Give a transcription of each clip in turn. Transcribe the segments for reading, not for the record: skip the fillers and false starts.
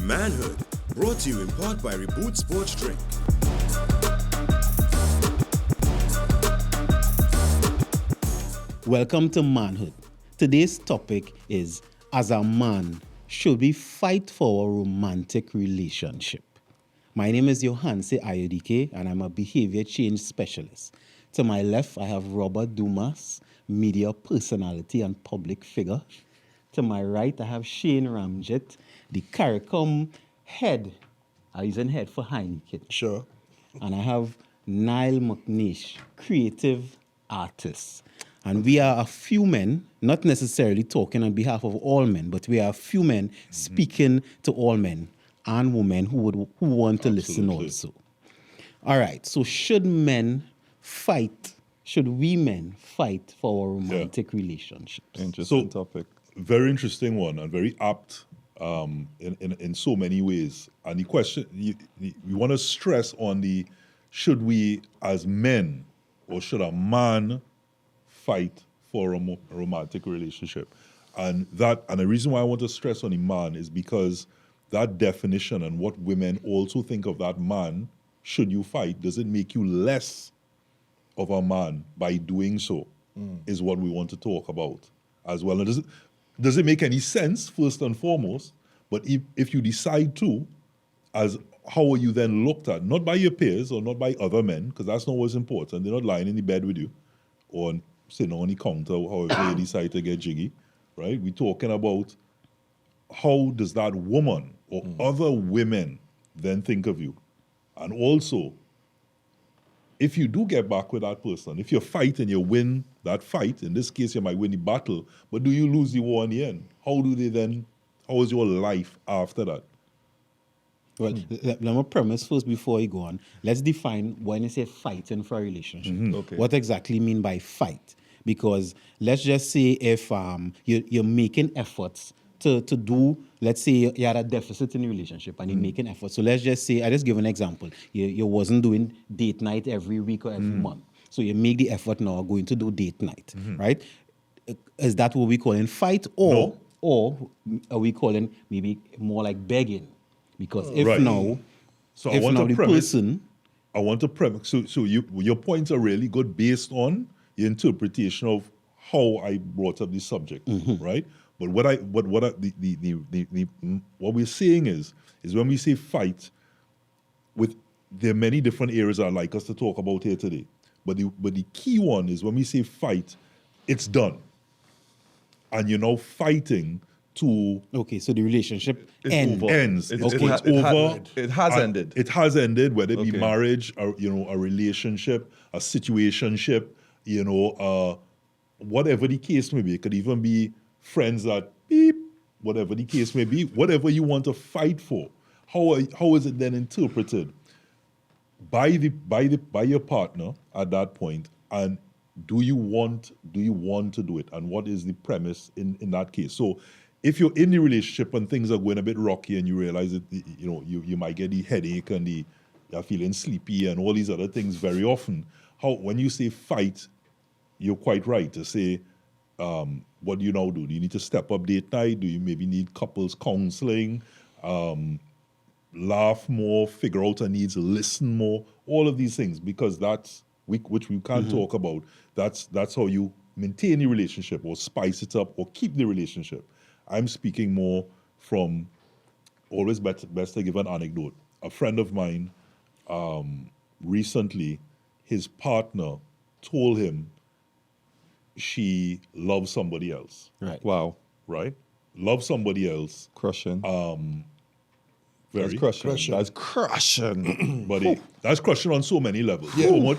Manhood, brought to you in part by Reboot Sports Drink. Welcome to Manhood. Today's topic is, as a man, should we fight for a romantic relationship? My name is Johanse Ayodike, and I'm a behavior change specialist. To my left, I have Robert Dumas, media personality and public figure. To my right, I have Shane Ramjet, the CARICOM head. I'm using head for Heineken. Sure. And I have Niall McNeish, creative artist. And we are a few men, not necessarily talking on behalf of all men, but we are a few men speaking to all men and women who want to listen also. All right, so should we men fight for a romantic relationship? Interesting topic. Very interesting one and very apt in so many ways. And the question, we want to stress on the, should we as men or should a man fight for a romantic relationship? And the reason why I want to stress on the man is because that definition and what women also think of that man, should you fight, does it make you less of a man by doing so, is what we want to talk about as well. And does it make any sense, first and foremost? But if you decide to, as how are you then looked at? Not by your peers or not by other men, because that's not what's important. They're not lying in the bed with you or sitting on the counter, however you decide to get jiggy, right? We're talking about how does that woman or other women then think of you? And also, if you do get back with that person, if you fight and you win that fight, in this case you might win the battle, but do you lose the war in the end? How is your life after that? Well, let me premise first before you go on. Let's define when you say fighting for a relationship. Okay. What exactly you mean by fight? Because let's just say if you're making efforts to do, let's say you had a deficit in your relationship and you're making efforts. So let's just say, I just give an example. You wasn't doing date night every week or every month. So you make the effort now going to do date night, right? Is that what we call in fight? Or are we calling maybe more like begging? Because if Right. now, So if I want now to the premise. person... I want to premise. So your points are really good based on your interpretation of how I brought up this subject, right? But what we're saying is when we say fight, there are many different areas I'd like us to talk about here today. But the key one is when we say fight, it's done, and you're now fighting to Okay, so the relationship It's ends. over. ends. It- It's it- over. it has And ended. It has ended, whether it be Okay. marriage or a relationship, a situationship, whatever the case may be. It could even be friends that beep, whatever the case may be, whatever you want to fight for. How is it then interpreted by your partner at that point? And do you want to do it? And what is the premise in that case? So if you're in the relationship and things are going a bit rocky and you realize that you might get the headache and you're feeling sleepy and all these other things very often, when you say fight, you're quite right to say, what do you now do? Do you need to step up date night? Do you maybe need couples counseling? Laugh more, figure out our needs, listen more, all of these things, because which we can't talk about. That's how you maintain the relationship or spice it up or keep the relationship. I'm speaking more from, always best to give an anecdote. A friend of mine, recently, his partner told him she loves somebody else, Right. Wow. right? Love somebody else. Crushing. Very. That's crushing. That's crushing. But that's crushing on so many levels. Yeah. So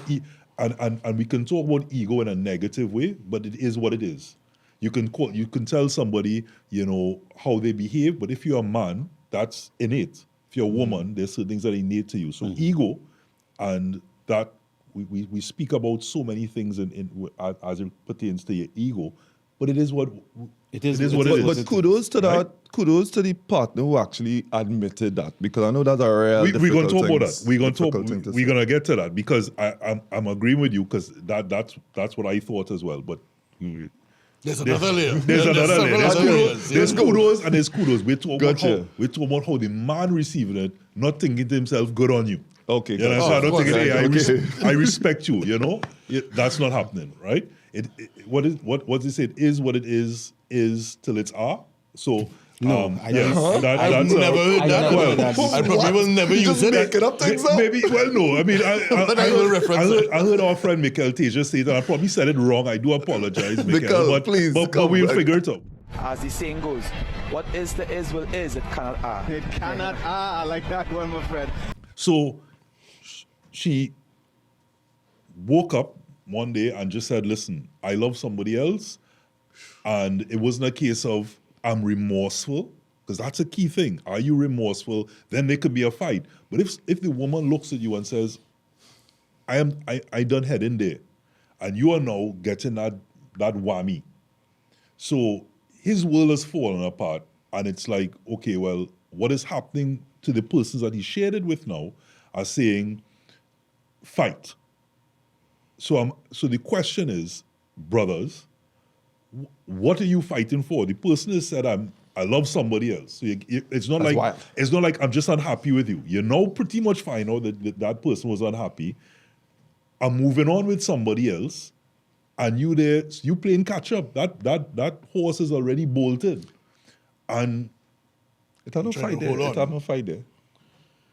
and we can talk about ego in a negative way, but it is what it is. You can tell somebody, how they behave, but if you're a man, that's innate. If you're a woman, there's certain things that are innate to you. So ego, and that we speak about so many things as it pertains to your ego, but it is what It is what it is. But kudos to that. Right? Kudos to the partner who actually admitted that, because I know that's a real We're going to talk about things- that. We're going difficult thing to to we're say. going to get to that, because I'm agreeing with you, because that's what I thought as well. But There's another layer. There's another layer. There's several kudos, layers, there's yeah. kudos and there's kudos. We're talking, Gotcha. about how the man receiving it, not thinking to himself, good on you. Okay, You know, gotcha. so I don't of think, course, hey, okay. I respect you, you know? That's not happening, right? What they said is what it is till it's are. So, No, I've I've never heard that. never heard that. I probably will never You use just it. making up things now? Maybe, well, no. I mean, But I will reference it. I heard our friend Mikel Teja say that. I probably said it wrong. I do apologize, Mikel. Mikel, but, please, but come we'll back. figure it out. As the saying goes, what is to is will is, it cannot are. It cannot. I like that one, my friend. So she woke up one day and just said, listen, I love somebody else. And it wasn't a case of I'm remorseful, because that's a key thing. Are you remorseful? Then there could be a fight. But if the woman looks at you and says, I done head in there, and you are now getting that whammy. So his world has fallen apart, and it's like, okay, well, what is happening to the persons that he shared it with now are saying, fight. So the question is, brothers, what are you fighting for? The person has said, I love somebody else. So it's not That's like wild. it's not like I'm just unhappy with you. You know, pretty much find out that person was unhappy. I'm moving on with somebody else, and you playing catch up. That horse is already bolted, and It have no Trying fight to there. hold It on. have no fight there.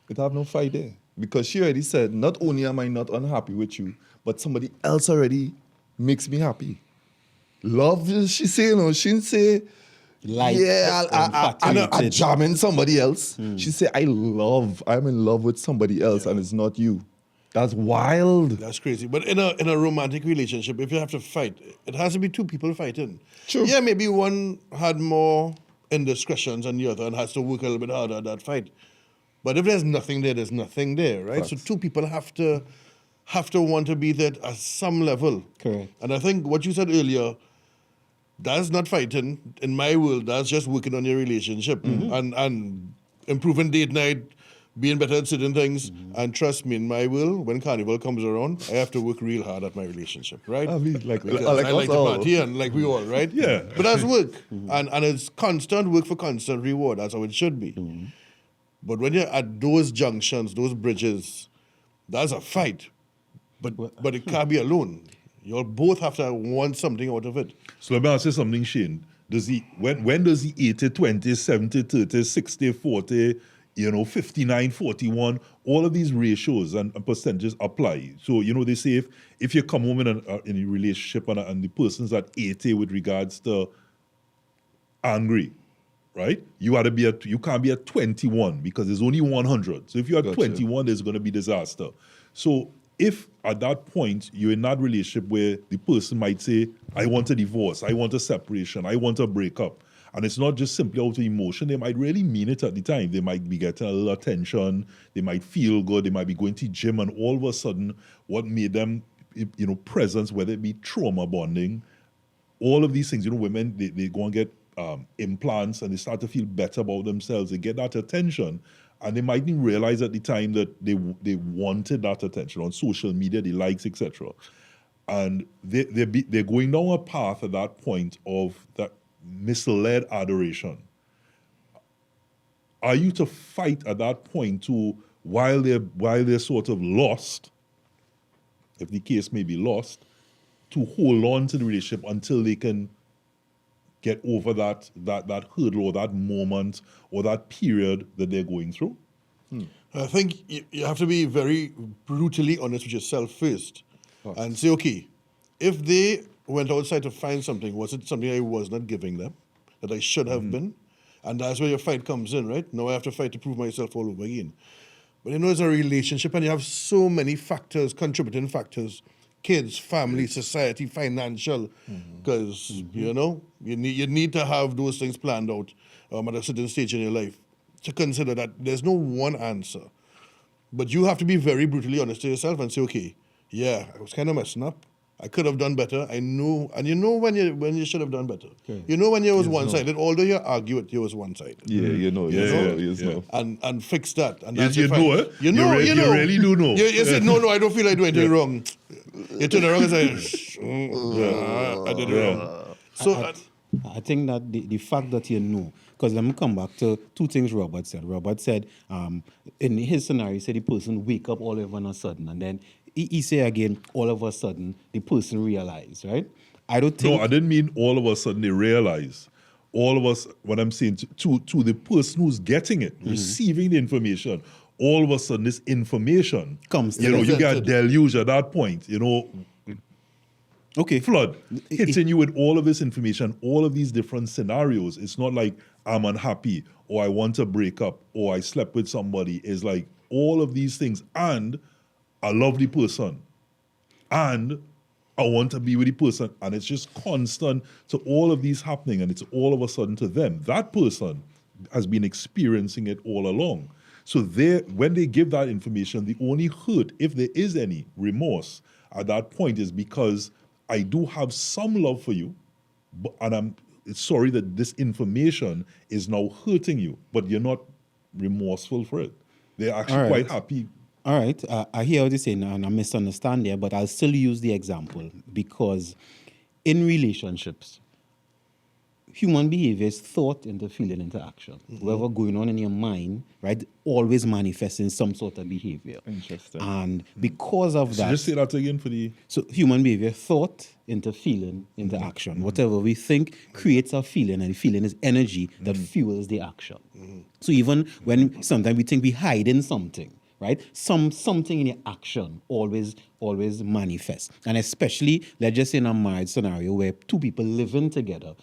It have no fight there. Because she already said, not only am I not unhappy with you, but somebody else already makes me happy. Love, she say, you know, she didn't say, Like, yeah, I'm infatuated. jamming somebody else. She say, I'm in love with somebody else, and it's not you. That's wild. That's crazy. But in a romantic relationship, if you have to fight, it has to be two people fighting. True. Yeah, maybe one had more indiscretions than the other and has to work a little bit harder at that fight. But if there's nothing there, there's nothing there, right? So two people have to want to be there at some level. Correct. And I think what you said earlier, that's not fighting. In my world, that's just working on your relationship and improving date night, being better at certain things. And trust me, in my world, when Carnival comes around, I have to work real hard at my relationship, right? I mean, like Because us I like to all. party and like we all, right? Yeah. But that's work. And it's constant work for constant reward. That's how it should be. But when you're at those junctions, those bridges, that's a fight. But it can't be alone. You'll both have to want something out of it. so let me ask you something, Shane. When does the 80, 20, 70, 30, 60, 40, 59, 41, all of these ratios and percentages apply? So, they say if you come home in a relationship and the person's at 80 with regards to angry, right? You can't be at 21 because there's only 100. So if you're at Gotcha. 21, there's going to be disaster. So if at that point you're in that relationship where the person might say, I want a divorce, I want a separation, I want a breakup, and it's not just simply out of emotion, they might really mean it at the time. They might be getting a little attention, they might feel good, they might be going to gym, and all of a sudden what made them, presence, whether it be trauma bonding, all of these things, women, they go and get implants and they start to feel better about themselves. They get that attention, and they mightn't realize at the time that they wanted that attention on social media, the likes, etc. And they're going down a path at that point of that misled adoration. Are you to fight at that point to while they're sort of lost, if the case may be lost, to hold on to the relationship until they can get over that hurdle or that moment or that period that they're going through? I think you have to be very brutally honest with yourself first and say, okay, if they went outside to find something, was it something I was not giving them that I should have been? And that's where your fight comes in, right? Now I have to fight to prove myself all over again. But it's a relationship and you have so many factors, contributing factors, kids, family, society, financial, because, you need to have those things planned out at a certain stage in your life to consider that there's no one answer. But you have to be very brutally honest to yourself and say, okay, yeah, I was kind of messing up. I could have done better. I know, and when you should have done better. Okay. When you was one-sided, although you argue it, you was one-sided. Yeah, you know. And fix that. And You that's your fight. know it. You know. You really do know. You say, no, I don't feel I do anything wrong. You turn around and say, I did it wrong. So, I think that the fact that you know, because let me come back to two things Robert said. Robert said, in his scenario, he said the person wake up all of a sudden, and then he say again, all of a sudden, the person realize, right? I don't think... No, I didn't mean all of a sudden they realize. All of us, what I'm saying, to the person who's getting it, receiving the information, all of a sudden this information comes to you know, them. you get a deluge at that point, you know, Okay. flood, hitting you with all of this information, all of these different scenarios. It's not like I'm unhappy or I want to break up or I slept with somebody. It's like all of these things and I love the person and I want to be with the person, and it's just constant to all of these happening, and it's all of a sudden to them. That person has been experiencing it all along. So when they give that information, the only hurt, if there is any remorse at that point, is because I do have some love for you, and I'm sorry that this information is now hurting you, but you're not remorseful for it. They're actually quite happy. All right, I hear what you're saying, and I misunderstand there, but I'll still use the example because in relationships, human behavior is thought into feeling into action. Whatever going on in your mind, right, always manifests in some sort of behavior. Interesting. And because of So that... just say that again for the... So human behavior, thought into feeling into action. Whatever we think creates a feeling, and the feeling is energy that fuels the action. So even when sometimes we think we hide in something, right? Something in your action always manifests. And especially, let's just say in a marriage scenario where two people living together.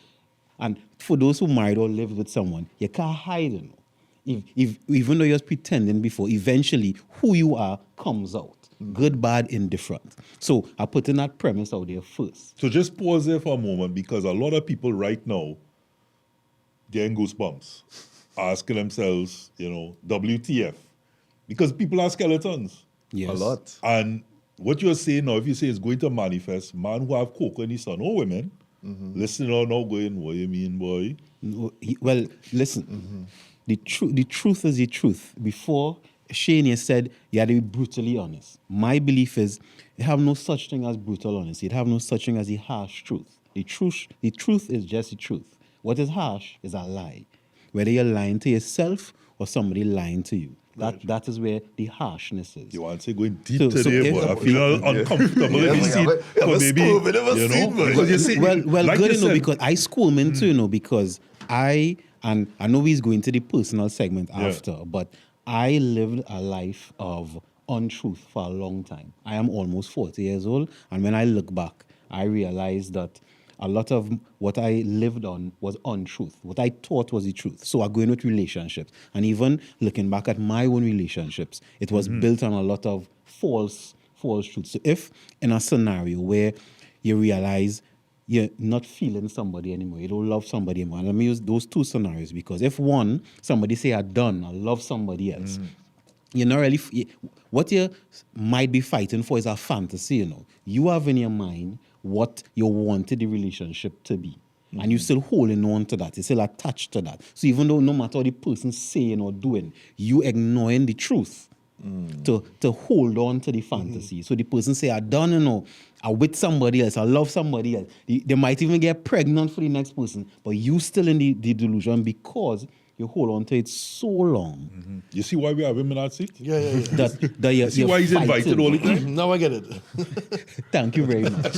And for those who married or lived with someone, you can't hide, you know. If even though you're pretending before, eventually who you are comes out. Good, bad, indifferent. So I put in that premise out there first. So just pause there for a moment, because a lot of people right now getting goosebumps, asking themselves, you know, WTF? Because people are skeletons. Yes. A lot. And what you're saying now, if you say it's going to manifest, man who have cocoa in his son, or women, listening or now going, what you mean, boy? Well, listen, the truth is the truth. Before, Shane has said you had to be brutally honest. My belief is you have no such thing as brutal honesty. You have no such thing as the harsh truth. The truth is just the truth. What is harsh is a lie. Whether you're lying to yourself or somebody lying to you. That is where the harshness is. You want to say going deep So today, if- but I feel uncomfortable if you see it. But maybe, you know, because you see, Well, like good, you you know, said, because I squirm into, you know, because I know he's going to the personal segment after, but I lived a life of untruth for a long time. I am almost 40 years old, and when I look back, I realized that a lot of what I lived on was untruth. What I thought was the truth. So I go in with relationships. And even looking back at my own relationships, it was built on a lot of false truths. So if in a scenario where you realize you're not feeling somebody anymore, you don't love somebody anymore, and let me use those two scenarios, because if one, somebody say I love somebody else, you're not really, what you might be fighting for is a fantasy, you know. You have in your mind what you wanted the relationship to be. And you're still holding on to that. You're still attached to that. So even though no matter what the person's saying or doing, you ignoring the truth to hold on to the fantasy. So the person say, I don't know, I'm with somebody else, I love somebody else. They might even get pregnant for the next person, but you still in the delusion because you hold on to it so long. you see why we have him in that seat? yeah. That you're See why he's invited all the time? Now I get it. Thank you very much.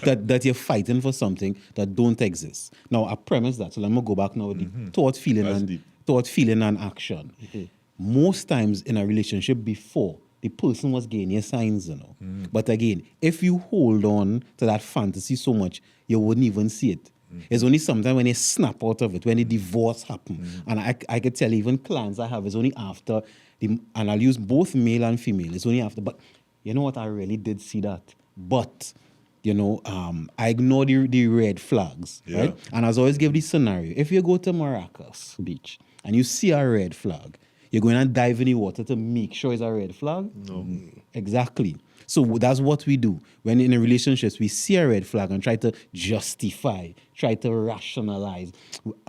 that you're fighting for something that don't exist. Now, I premise that. So let me go back now with the thought, feeling, and action. Most times in a relationship before, the person was getting your signs, you know. But again, if you hold on to that fantasy so much, you wouldn't even see it. It's only sometimes when they snap out of it, when the divorce happens. And I could tell even clients I have, it's only after, and I'll use both male and female, it's only after, but you know what, I really did see that. But, you know, I ignore the red flags, right? And I always give this scenario. If you go to Maracas Beach and you see a red flag, you're going to dive in the water to make sure it's a red flag? No. Exactly. So that's what we do. When in a relationship, we see a red flag and try to justify, try to rationalize.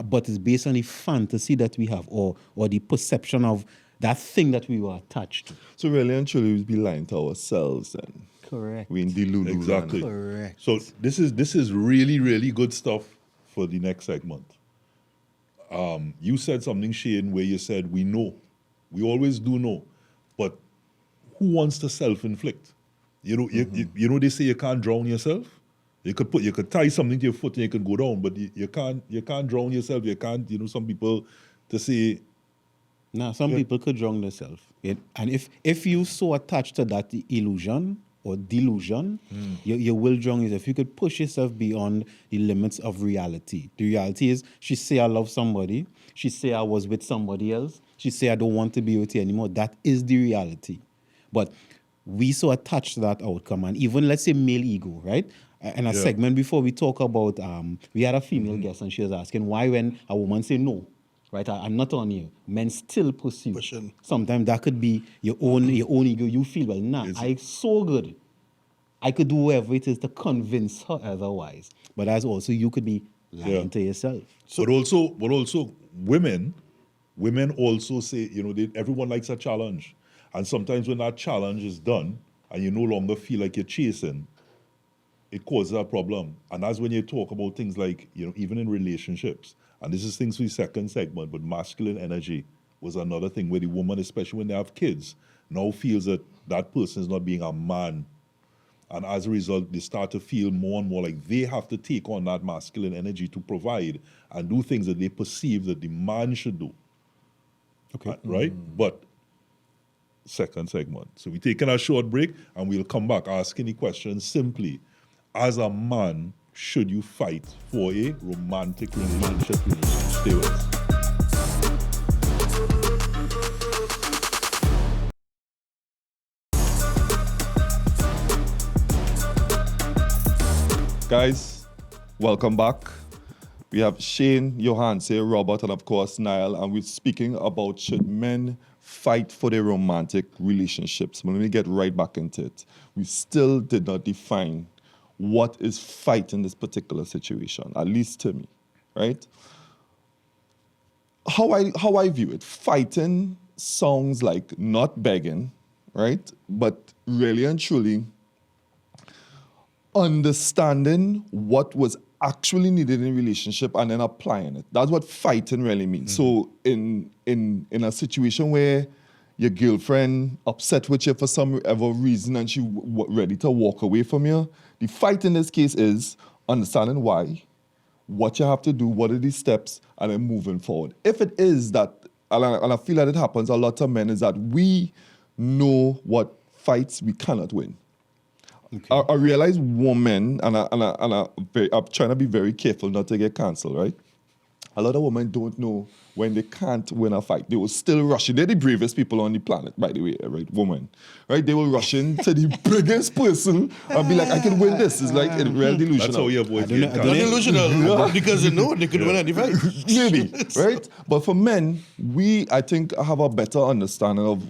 But it's based on the fantasy that we have or the perception of that thing that we were attached to. So really and truly, we'd be lying to ourselves then. Correct. We in Delulu. Exactly. Correct. So this is really, really good stuff for the next segment. You said something, Shane, where you said we know. We always do know. But who wants to self-inflict? You know, you know they say you can't drown yourself. You could tie something to your foot and you can go down, but you can't drown yourself. You can't, some people to say. Now, some people could drown themselves. And if you so attached to that illusion or delusion, you will drown yourself. You could push yourself beyond the limits of reality. The reality is, she say I love somebody. She say I was with somebody else. She say I don't want to be with you anymore. That is the reality. But we so attached to that outcome. And even, let's say, male ego, right? In a segment before, we talk about, we had a female guest and she was asking why when a woman say no, right, I'm not on you, men still pursue. Pushing. Sometimes that could be your own ego. You feel, well, nah, I'm so good. I could do whatever it is to convince her otherwise. But as also, you could be lying to yourself. But also, women also say, everyone likes a challenge. And sometimes when that challenge is done and you no longer feel like you're chasing, it causes a problem. And that's when you talk about things like, even in relationships, and this is things for the second segment, but masculine energy was another thing where the woman, especially when they have kids, now feels that that person is not being a man. And as a result, they start to feel more and more like they have to take on that masculine energy to provide and do things that they perceive that the man should do. Okay. Right? But second segment. So we're taking a short break and we'll come back asking the question simply. As a man, should you fight for a romantic relationship? Stay with us. Guys, welcome back. We have Shane, Johanse, Robert, and of course Niall, and we're speaking about should men fight for their romantic relationships. But let me get right back into it. We still did not define what is fight in this particular situation, at least to me, right? How I view it, fighting sounds like not begging, right? But really and truly understanding what was actually needed in a relationship and then applying it. That's what fighting really means. So in a situation where your girlfriend upset with you for some ever reason and she ready to walk away from you, the fight in this case is understanding why, what you have to do, what are the steps, and then moving forward. If it is that, and I feel that it happens a lot of men, is that we know what fights we cannot win. Okay. I realize women, and I'm trying to be very careful not to get cancelled, right? A lot of women don't know when they can't win a fight. They will still rush in. They're the bravest people on the planet, by the way, right? Women, right? They will rush into the biggest person and be like, I can win this. It's like real delusional. That's how you avoid getting Not delusional, because they know they could win any fight. Maybe, right? But for men, I think, have a better understanding of,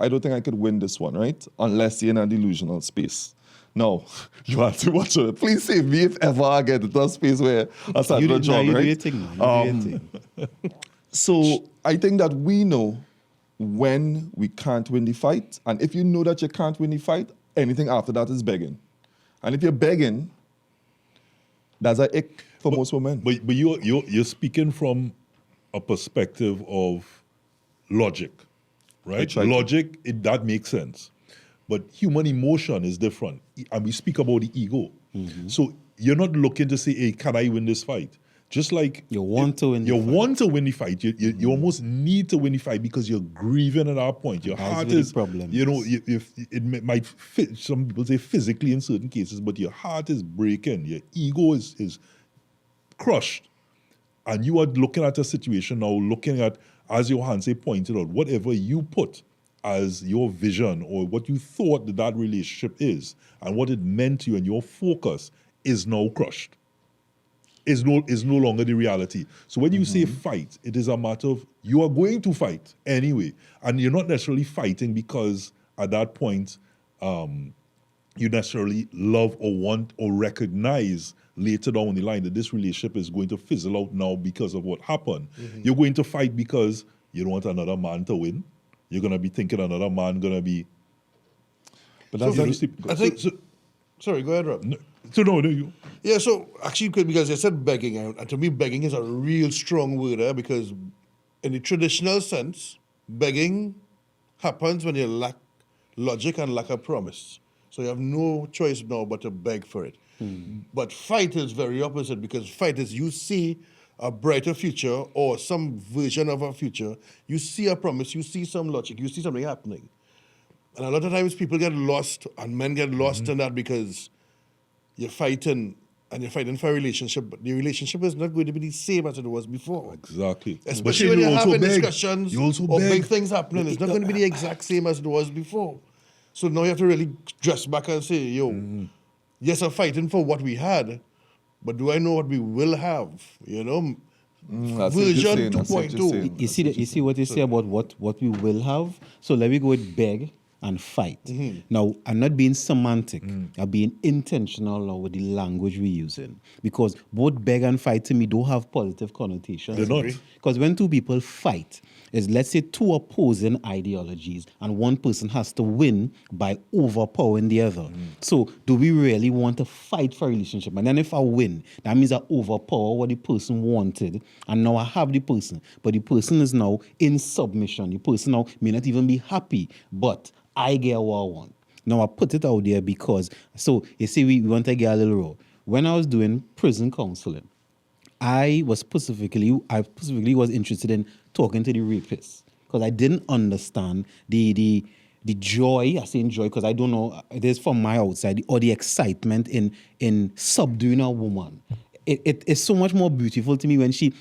I don't think I could win this one, right? Unless you're in a delusional space. No, you have to watch it. Please save me if ever I get into a space where I start to job, right? So I think that we know when we can't win the fight. And if you know that you can't win the fight, anything after that is begging. And if you're begging, that's an ick for most women. But you're speaking from a perspective of logic, right? Logic, that makes sense. But human emotion is different. And we speak about the ego. So you're not looking to say, hey, can I win this fight? Just like you want to win the fight. You almost need to win the fight because you're grieving at that point. Your heart is, it might fit, some people say physically in certain cases, but your heart is breaking. Your ego is crushed. And you are looking at a situation now, looking at, as Johanse pointed out, whatever you put as your vision or what you thought that relationship is and what it meant to you and your focus is now crushed. Is no longer the reality. So when you say fight, it is a matter of you are going to fight anyway. And you're not necessarily fighting because at that point you necessarily love or want or recognize later down the line that this relationship is going to fizzle out now because of what happened. You're going to fight because you don't want another man to win. You're going to be thinking another man going to be... But So, that's I think. Sorry, go ahead, Rob. No, you. Yeah, so actually, because I said begging, and to me, begging is a real strong word there because, in the traditional sense, begging happens when you lack logic and lack a promise. So you have no choice now but to beg for it. But fight is very opposite because fight is you see a brighter future or some version of a future, you see a promise, you see some logic, you see something happening. And a lot of times people get lost and men get lost in that because you're fighting and you're fighting for a relationship, but the relationship is not going to be the same as it was before. Exactly. Especially when you're also having beg. discussions You also or beg. big things happening. It's not going to be the exact same as it was before. So now you have to really dress back and say, yo, yes, I'm fighting for what we had, but do I know what we will have? You know? That's what you're Version saying, that's what you're 2.0. saying. You see what you say about what we will have. So let me go with beg and fight. Now, I'm not being semantic. I'm being intentional now with the language we're using because both beg and fight to me don't have positive connotations. They're not. Because when two people fight, is let's say two opposing ideologies and one person has to win by overpowering the other. So do we really want to fight for a relationship? And then if I win, that means I overpower what the person wanted and now I have the person. But the person is now in submission. The person now may not even be happy, but I get what I want. Now I put it out there because, so you see we want to get a little raw. When I was doing prison counseling, I specifically was interested in talking to the rapists because I didn't understand the joy. I say joy because I don't know. It is from my outside or the excitement in subduing a woman. It is so much more beautiful to me when she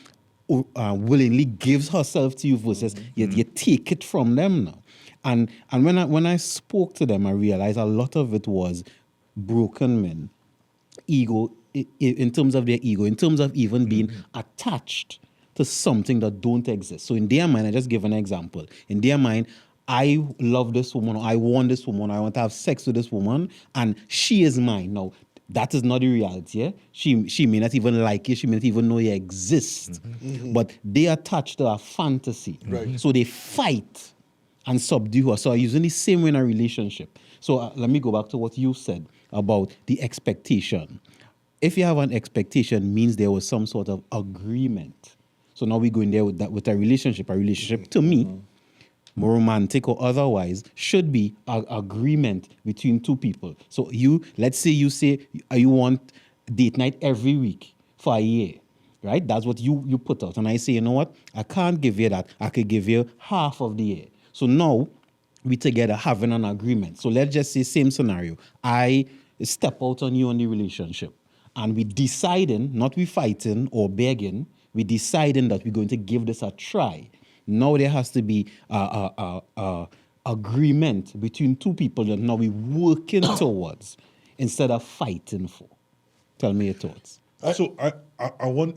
willingly gives herself to you versus you take it from them now. And when I spoke to them, I realized a lot of it was broken men, ego, in terms of their ego, in terms of even being attached to something that don't exist. So in their mind, I just give an example. In their mind, I love this woman, or I want this woman, I want to have sex with this woman, and she is mine. Now, that is not the reality. Yeah? She may not even like you, she may not even know you exist. But they attach to a fantasy. Right. So they fight and subdue her. So I'm using the same way in a relationship. So let me go back to what you said about the expectation. If you have an expectation, means there was some sort of agreement. So now we go in there with that with a relationship. A relationship to me, more romantic or otherwise, should be an agreement between two people. So let's say you say you want date night every week for a year. Right? That's what you put out. And I say, you know what? I can't give you that. I could give you half of the year. So now we together having an agreement. So let's just say same scenario. I step out on you in the relationship and we deciding, not we fighting or begging, we deciding that we're going to give this a try. Now there has to be a agreement between two people that now we're working towards instead of fighting for. Tell me your thoughts. So I want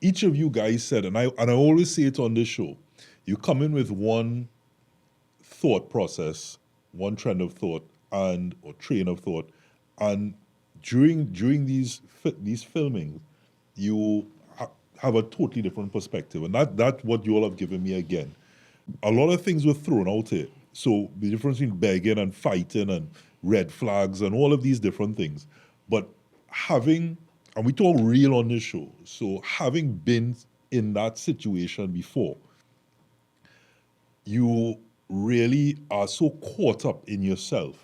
each of you guys said, and I always say it on this show, you come in with one thought process, one trend of thought or train of thought, and during these filmings, you have a totally different perspective, and that's what you all have given me again. A lot of things were thrown out here. So the difference between begging and fighting and red flags and all of these different things, but having, and we talk real on this show, so having been in that situation before, you really are so caught up in yourself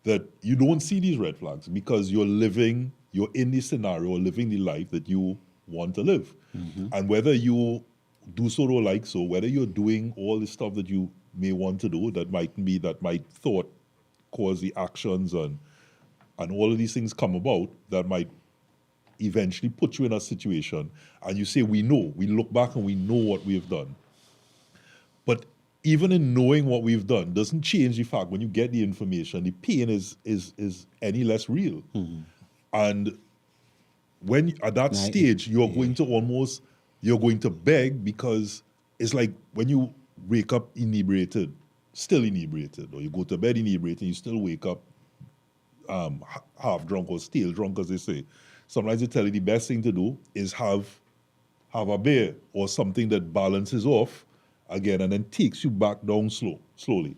that you don't see these red flags because you're in the scenario or living the life that you want to live. And whether you do so or like so, whether you're doing all the stuff that you may want to do that might thought cause the actions and all of these things come about that might eventually put you in a situation and you say, we look back and we know what we've done. But even in knowing what we've done doesn't change the fact when you get the information, the pain is any less real. And when at that stage, you're going to beg because it's like when you wake up inebriated, still inebriated, or you go to bed inebriated, you still wake up half drunk or still drunk, as they say. Sometimes they tell you the best thing to do is have a beer or something that balances off again and then takes you back down slowly.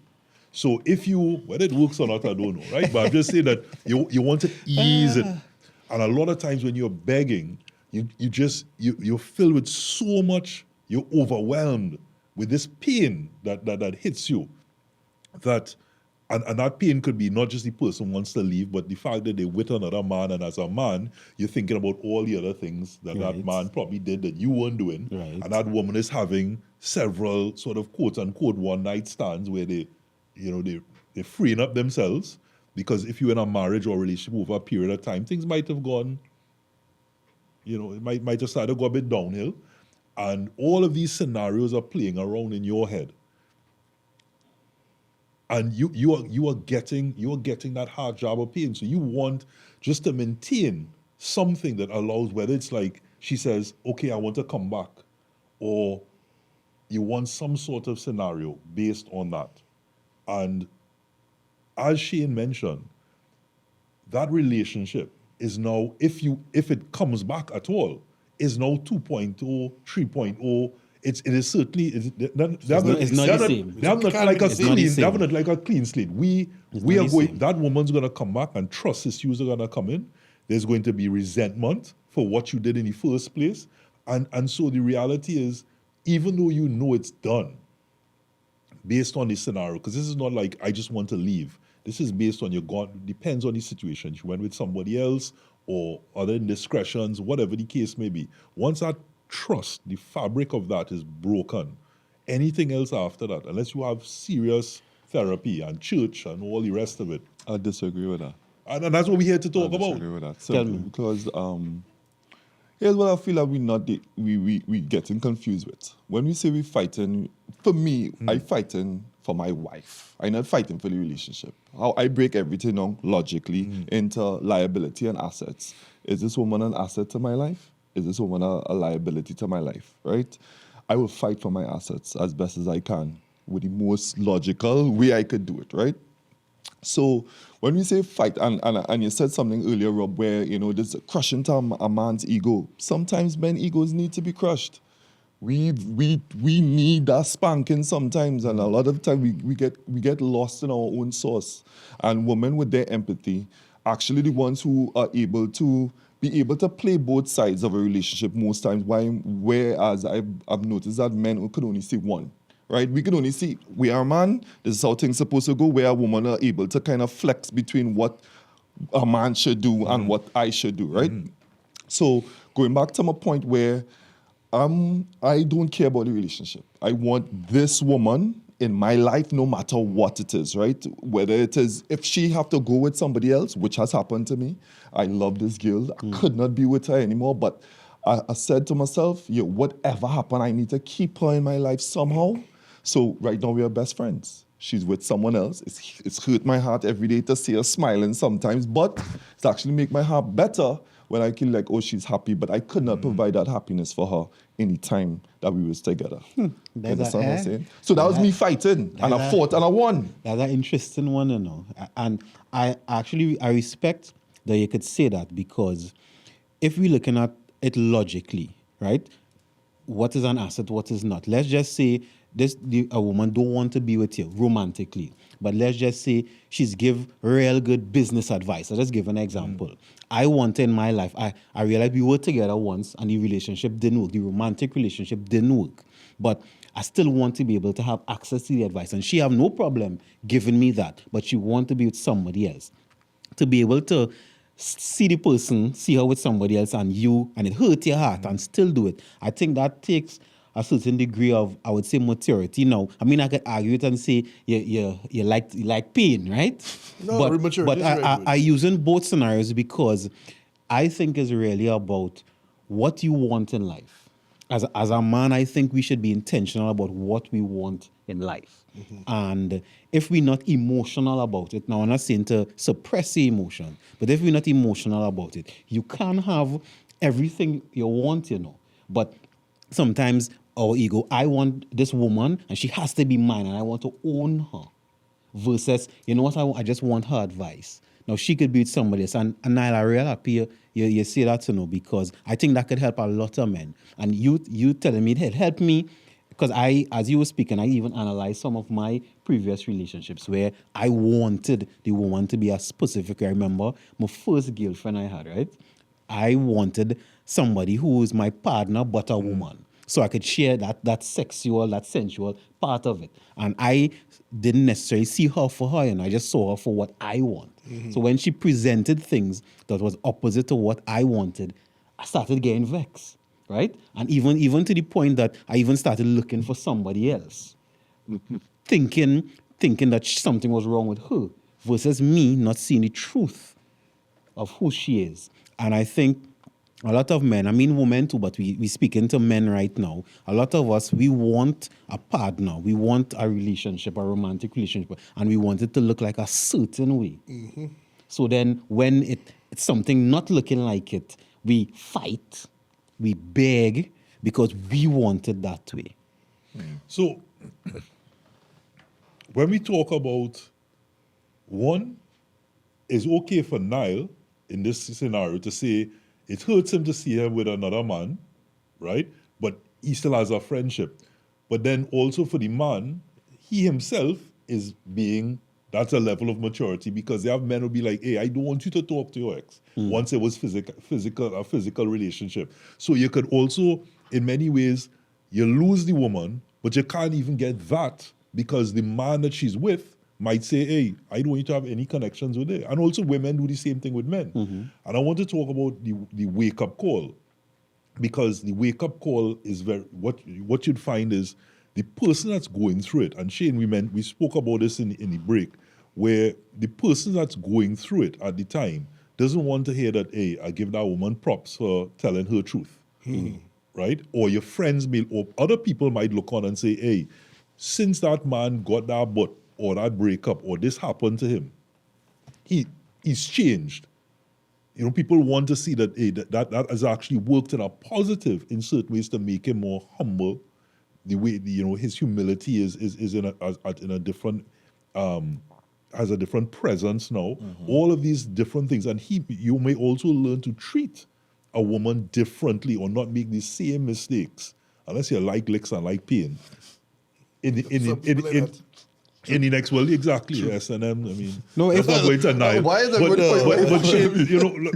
So if you, whether it works or not, I don't know, right? But I'm just saying that you want to ease it. And a lot of times when you're begging, you're filled with so much, you're overwhelmed with this pain that hits you. And that pain could be not just the person wants to leave, but the fact that they're with another man, and as a man, you're thinking about all the other things that that man probably did that you weren't doing. Right. And that woman is having several sort of quote-unquote one-night stands where they're freeing up themselves, because if you're in a marriage or relationship over a period of time, things might have gone, it might have started to go a bit downhill. And all of these scenarios are playing around in your head. And you are getting that hard job of pain. So you want just to maintain something that allows, whether it's like she says, okay, I want to come back, or you want some sort of scenario based on that. And as Shane mentioned, that relationship is now, if it comes back at all, is now 2.0, 3.0. It is certainly It's not the same. They have not like a clean slate. We are going. That woman's going to come back, and trust issues are going to come in. There's going to be resentment for what you did in the first place, and so the reality is, even though you know it's done, based on the scenario, because this is not like I just want to leave. This is based on depends on the situation. You went with somebody else or other indiscretions, whatever the case may be. Once that trust, the fabric of that is broken, anything else after that, unless you have serious therapy and church and all the rest of it. I disagree with that. And that's what we're here to talk I about. disagree with that. Simply because here's what I feel like we getting confused with. When we say we fighting, for me, I fighting for my wife. I'm not fighting for the relationship. How I break everything down logically into liability and assets. Is this woman an asset to my life? Is this woman a liability to my life, right? I will fight for my assets as best as I can with the most logical way I could do it, right? So when we say fight, and you said something earlier, Rob, where, there's a crushing to a man's ego. Sometimes men's egos need to be crushed. We need that spanking sometimes, and a lot of the time we get lost in our own source. And women with their empathy, actually the ones who are able to be able to play both sides of a relationship most times, whereas I've noticed that men could only see one, right? We can only see, we are a man, this is how things supposed to go, where a woman are able to kind of flex between what a man should do and what I should do, right? So going back to my point where I don't care about the relationship. I want this woman in my life, no matter what it is, right? Whether it is, if she have to go with somebody else, which has happened to me. I love this girl. I could not be with her anymore, but I said to myself, whatever happened, I need to keep her in my life somehow. So right now we are best friends. She's with someone else. It's hurt my heart every day to see her smiling sometimes, but it's actually make my heart better when I feel like, she's happy, but I could not provide that happiness for her any time that we was together. You understand what I'm saying? So that was me fighting, and I fought and I won. That's an interesting one, And I respect that you could say that, because if we're looking at it logically, right? What is an asset, what is not? Let's just say a woman don't want to be with you romantically, but let's just say she's give real good business advice. I'll just give an example. I wanted in my life, I realized we were together once and the relationship didn't work. The romantic relationship didn't work. But I still want to be able to have access to the advice. And she have no problem giving me that, but she want to be with somebody else. To be able to see the person, see her with somebody else and it hurt your heart and still do it. I think that takes a certain degree of, I would say, maturity. Now, I mean, I could argue it and say you like pain, right? No, maturity but I using both scenarios because I think it's really about what you want in life. As a man, I think we should be intentional about what we want in life. And if we're not emotional about it, now I'm not saying to suppress the emotion, but if we're not emotional about it, you can have everything you want, But sometimes our ego, I want this woman and she has to be mine and I want to own her. Versus, you know what, I just want her advice. Now, she could be with somebody else. And Niall, I really happy you say that, because I think that could help a lot of men. And you telling me it helped me, because as you were speaking, I even analyzed some of my previous relationships where I wanted the woman to be a specific. I remember my first girlfriend I had, right? I wanted somebody who is my partner but a woman. So I could share that sexual, that sensual part of it. And I didn't necessarily see her for her, and I just saw her for what I want. So when she presented things that was opposite to what I wanted, I started getting vexed, right? And even to the point that I even started looking for somebody else, thinking that something was wrong with her, versus me not seeing the truth of who she is. And I think a lot of men, I mean women too, but we speaking to men right now. A lot of us, we want a partner. We want a relationship, a romantic relationship, and we want it to look like a certain way. So then when it's something not looking like it, we fight, we beg, because we want it that way. So, when we talk about one, it's okay for Niall in this scenario to say it hurts him to see her with another man, right? But he still has a friendship. But then also for the man, he himself is being, that's a level of maturity, because there have men who be like, hey, I don't want you to talk to your ex once it was a physical relationship. So you could also, in many ways, you lose the woman, but you can't even get that because the man that she's with might say, hey, I don't want you to have any connections with it. And also women do the same thing with men. And I want to talk about the wake-up call, because the wake-up call is what you'd find is the person that's going through it. And Shane, we spoke about this in the break, where the person that's going through it at the time doesn't want to hear that, hey, I give that woman props for telling her truth, right? Or your friends or other people might look on and say, hey, since that man got that butt, or that breakup, or this happened to him, he's changed. You know, people want to see that, hey, that has actually worked in a positive in certain ways to make him more humble. The way, his humility is in a different, has a different presence now. All of these different things. And you may also learn to treat a woman differently or not make the same mistakes, unless you like licks and like pain. In the next world, exactly. True. Yes, and I mean, no, if not going to Nile. Why is that good point? But Shane, look,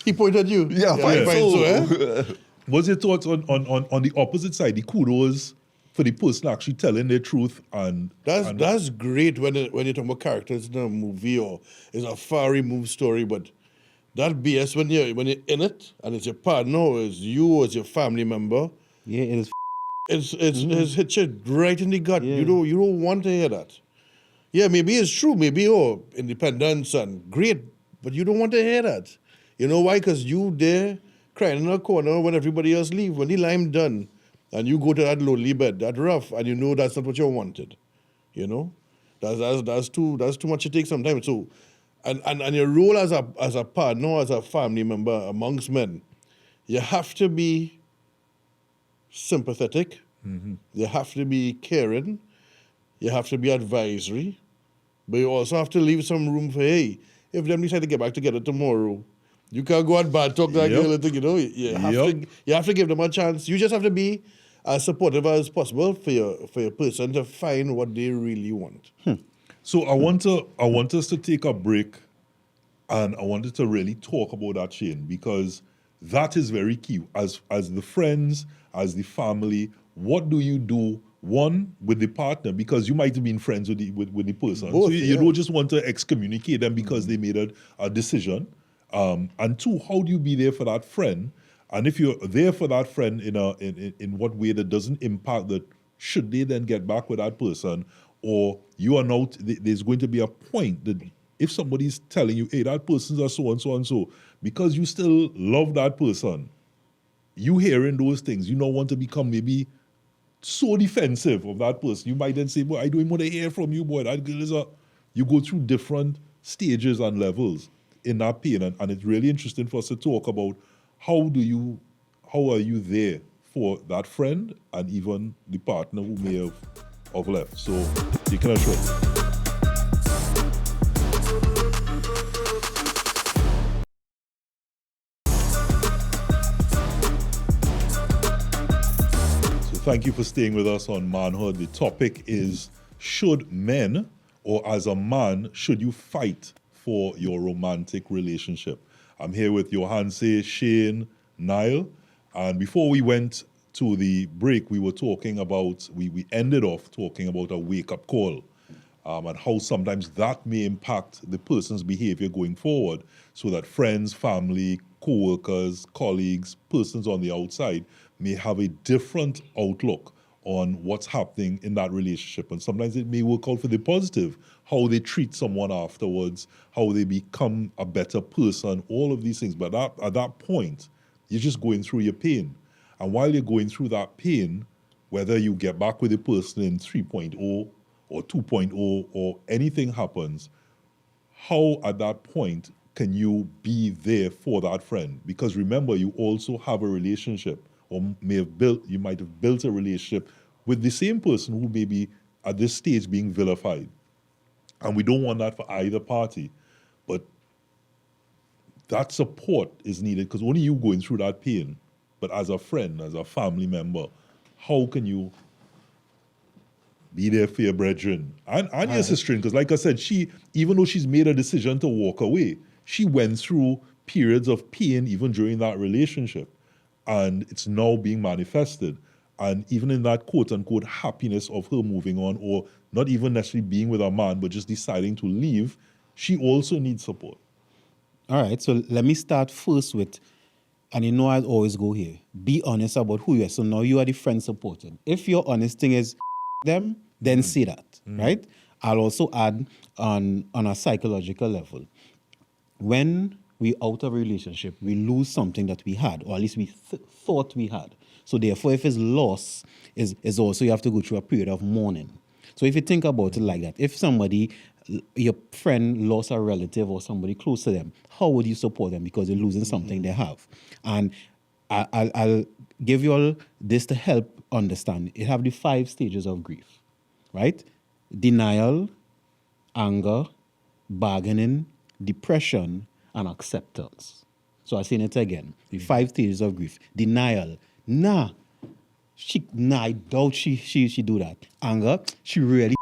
he pointed you. Yeah, fine. So, what's your thoughts on the opposite side? The kudos for the person actually telling their truth, and that's great when you're talking about characters in a movie or it's a far removed story, but that BS when you're in it and it's your partner or it's you or it's your family member. Yeah, it is. It's hit you right in the gut. Yeah. You don't want to hear that. Yeah, maybe it's true. Maybe independence and great, but you don't want to hear that. You know why? Because you there crying in a corner when everybody else leave. When the lime done, and you go to that lonely bed, that rough, and you know that's not what you wanted. You know, that's too much to take sometimes. So, and your role as a partner, as a family member amongst men, you have to be sympathetic. You have to be caring. You have to be advisory. But you also have to leave some room for, hey, if them decide to get back together tomorrow, you can't go and bad talk that girl and think, you have to give them a chance. You just have to be as supportive as possible for your person to find what they really want. So I want us to take a break, and I wanted to really talk about that, Shane, because that is very key. As the friends, as the family, what do you do? One, with the partner, because you might have been friends with the person. Both, so you don't just want to excommunicate them because they made a decision. And two, how do you be there for that friend? And if you're there for that friend in what way that doesn't impact that, should they then get back with that person? Or you are now, there's going to be a point that if somebody's telling you, hey, that person's a so and so and so, because you still love that person, you hearing those things, you don't want to become maybe so defensive of that person. You might then say, boy, I don't even want to hear from you, boy. That girl is you go through different stages and levels in that pain. And it's really interesting for us to talk about how are you there for that friend and even the partner who may have left. So you can assure. Thank you for staying with us on Manhood. The topic is, should men, or as a man, should you fight for your romantic relationship? I'm here with Johanse, Shane, Niall. And before we went to the break, we were talking about, we ended off talking about a wake-up call. And how sometimes that may impact the person's behavior going forward, so that friends, family, co-workers, colleagues, persons on the outside may have a different outlook on what's happening in that relationship. And sometimes it may work out for the positive, how they treat someone afterwards, how they become a better person, all of these things. But at that point, you're just going through your pain. And while you're going through that pain, whether you get back with the person in 3.0 or 2.0 or anything happens, how at that point can you be there for that friend? Because remember, you also have a relationship, or you might have built a relationship with the same person who may be at this stage being vilified. And we don't want that for either party. But that support is needed, because only you going through that pain. But as a friend, as a family member, how can you be there for your brethren and your sister? Because like I said, even though she's made a decision to walk away, she went through periods of pain even during that relationship. And it's now being manifested. And even in that quote-unquote happiness of her moving on, or not even necessarily being with a man, but just deciding to leave, she also needs support. All right, so let me start first with, and you know I always go here, be honest about who you are. So now you are the friend supporting. If your honest thing is them, then say that, right? I'll also add on a psychological level. When we out of a relationship, we lose something that we had, or at least we thought we had. So therefore, if it's loss, is also you have to go through a period of mourning. So if you think about it like that, if somebody, your friend lost a relative or somebody close to them, how would you support them? Because they're losing something they have. And I'll give you all this to help understand. You have the 5 stages of grief, right? Denial, anger, bargaining, depression, and acceptance. So I'll say it again. The 5 stages of grief. Denial. I doubt she do that. Anger, she really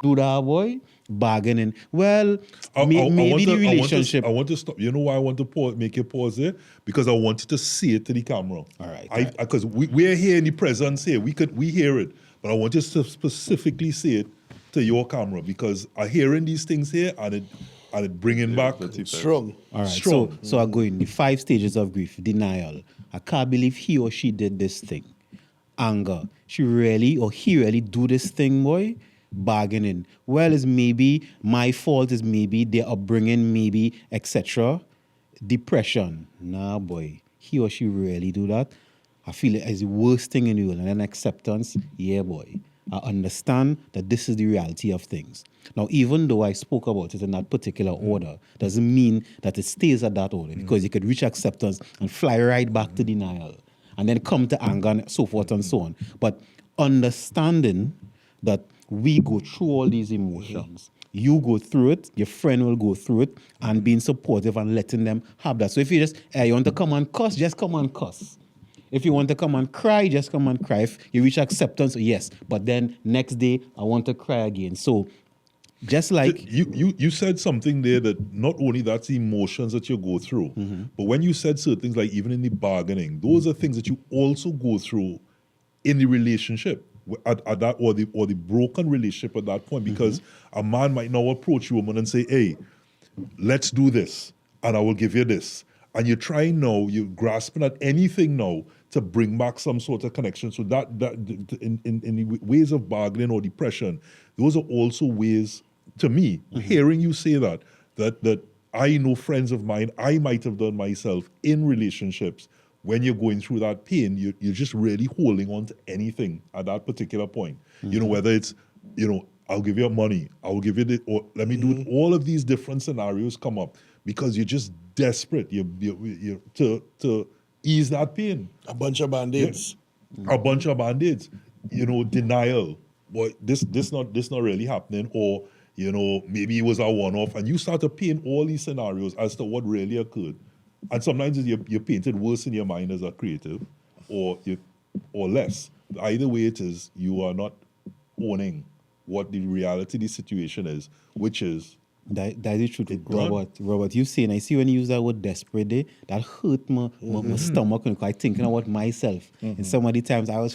do that, boy. Bargaining. Well, maybe the relationship. I want to stop. You know why I want to make you pause there? Because I want you to say it to the camera. All right. Because we're here in the presence here. We hear it. But I want you to specifically say it to your camera, because I'm hearing these things here and it bringing back strong. All right. Strong. So I go in the 5 stages of grief. Denial. I can't believe he or she did this thing. Anger. She really or he really do this thing, boy. Bargaining. Well, it's maybe my fault, is maybe their upbringing, maybe, etc. Depression. Nah, boy. He or she really do that. I feel it as the worst thing in the world. And then acceptance. Yeah, boy. I understand that this is the reality of things. Now, even though I spoke about it in that particular order, doesn't mean that it stays at that order, because you could reach acceptance and fly right back to denial and then come to anger and so forth and so on. But understanding that we go through all these emotions, you go through it, your friend will go through it, and being supportive and letting them have that. So if you you want to come and cuss, just come and cuss. If you want to come and cry, just come and cry. If you reach acceptance, yes. But then next day, I want to cry again. So just like... You said something there that not only that's the emotions that you go through, but when you said certain things like even in the bargaining, those are things that you also go through in the relationship at that, or the broken relationship at that point, because a man might now approach a woman and say, hey, let's do this, and I will give you this. And you're trying now, you're grasping at anything now to bring back some sort of connection. So that in the ways of bargaining or depression, those are also ways, to me, hearing you say that I know friends of mine, I might have done myself in relationships. When you're going through that pain, you're just really holding on to anything at that particular point. You know, whether it's, I'll give you money, I'll give you this, or let me do it. All of these different scenarios come up because you're just desperate to ease that pain. A bunch of Band-Aids. A bunch of Band-Aids. Denial. Boy, this not really happening, or maybe it was a one-off, and you start to paint all these scenarios as to what really occurred. And sometimes you're painted worse in your mind as a creative, or less. either way it is, you are not owning what the reality of the situation is, which is That is the truth, Go on. Robert, you saying, I see when you use that word desperate there, that hurt my stomach when I thinking about myself. And some of the times I was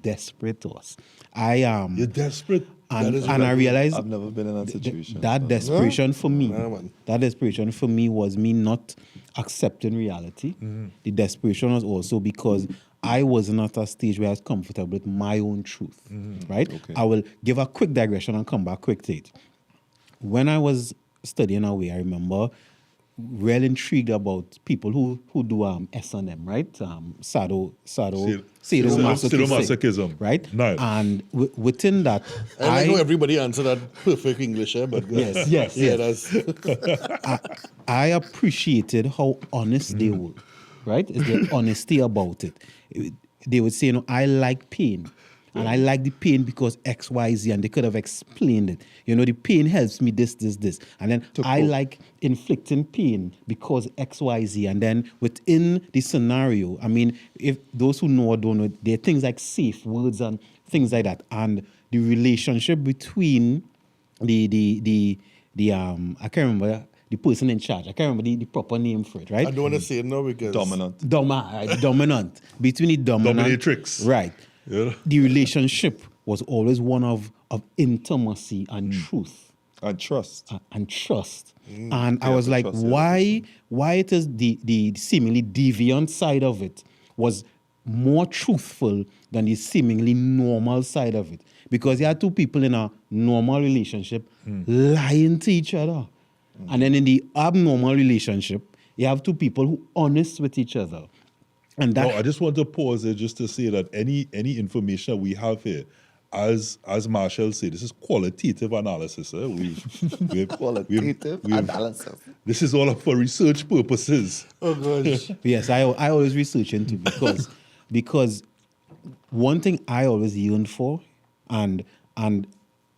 desperate to us. you're desperate. And I realized I've never been in that situation. that desperation for me, Nah, man. that desperation for me was me not accepting reality. The desperation was also because I was not at a stage where I was comfortable with my own truth, right? Okay. I will give a quick digression and come back quick to it. When I was studying away, I remember real intrigued about people who do S&M, right? Sadomasochism. right? Nice. And within that, I know everybody answered that perfect English, but go ahead. yes, Yeah, yes. that's I appreciated how honest they were, right? It's the honesty about it. They would say, I like pain. And I like the pain because X, Y, Z, and they could have explained it. The pain helps me this. And then I like inflicting pain because X, Y, Z. And then within the scenario, I mean, if those who know or don't know, there are things like safe words and things like that. And the relationship between the I can't remember the person in charge. I can't remember the proper name for it, right? I don't want to say it now because Dominant. Dominant. Between the dominant. Dominatrix. Right. Yeah. The relationship was always one of intimacy and truth And trust. and trust. And I Yeah, was the like, trust, yeah, why it is the seemingly deviant side of it was more truthful than the seemingly normal side of it. Because you had two people in a normal relationship lying to each other. And then in the abnormal relationship, you have two people who honest with each other. And that No, I just want to pause there just to say that any information that we have here, as Marshall said, this is qualitative analysis. We've Qualitative analysis. This is all for research purposes. oh gosh. Yes, I always research into because one thing I always yearned for, and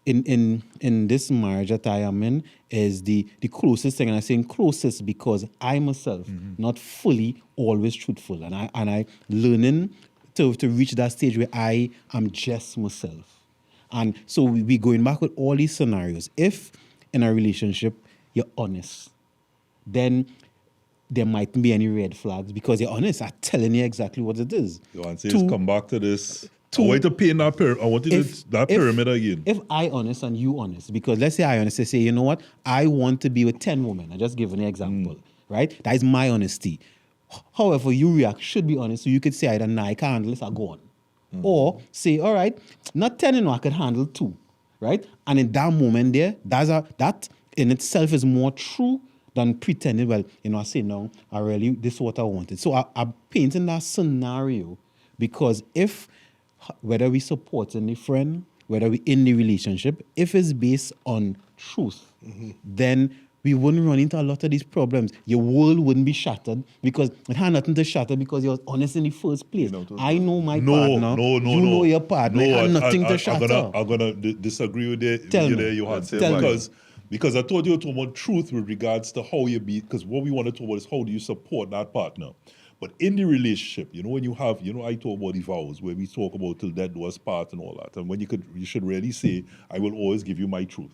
in this marriage that I am in, is the closest thing, and I'm saying closest because I myself not fully always truthful, and I learning to reach that stage where I am just myself, and so we going back with all these scenarios. If in a relationship you're honest, then there mightn't be any red flags because you're honest. I'm telling you exactly what it is. You want to say, Two- let's come back to this. two- I want you to paint that pyramid. I want you to that pyramid again. If I honest and you honest, because let's say I honestly say, you know what, I want to be with 10 women. I just give an example, right? That is my honesty. However, you react should be honest. So you could say either, nah, I can't handle this, I go on. Or say, all right, not 10, I could handle 2, right? And in that moment there, that in itself is more true than pretending, well, I say, no, this is what I wanted. So I'm painting that scenario because whether we supporting the friend, whether we in the relationship, if it's based on truth, then we wouldn't run into a lot of these problems. Your world wouldn't be shattered because it had nothing to shatter because you was honest in the first place. I know my partner. You know your partner. It had nothing to shatter. I'm gonna disagree with you Tell me. there, Johan. Tell me. Because I told you to talk about truth with regards to how you be. Because what we want to talk about is how do you support that partner. But in the relationship, when you have, I talk about the vows where we talk about till death do us part and all that. And when you should really say, I will always give you my truth.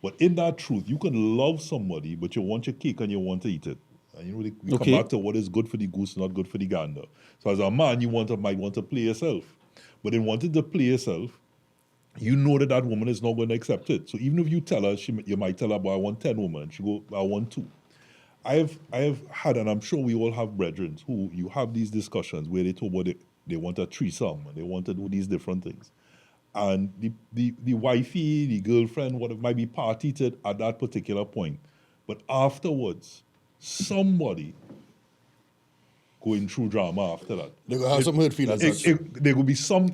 But in that truth, you can love somebody, but you want your cake and you want to eat it. And we come back to what is good for the goose, not good for the gander. So as a man, you might want to play yourself. But in wanting to play yourself, you know that woman is not going to accept it. So even if you tell her, you might tell her, but I want 10 women. She go, I want 2. I have had, and I'm sure we all have brethren who you have these discussions where they talk about they want a threesome and they want to do these different things. And the wifey, the girlfriend, whatever, might be party to it at that particular point. But afterwards, somebody going through drama after that. They're gonna have some hurt feelings. There will be some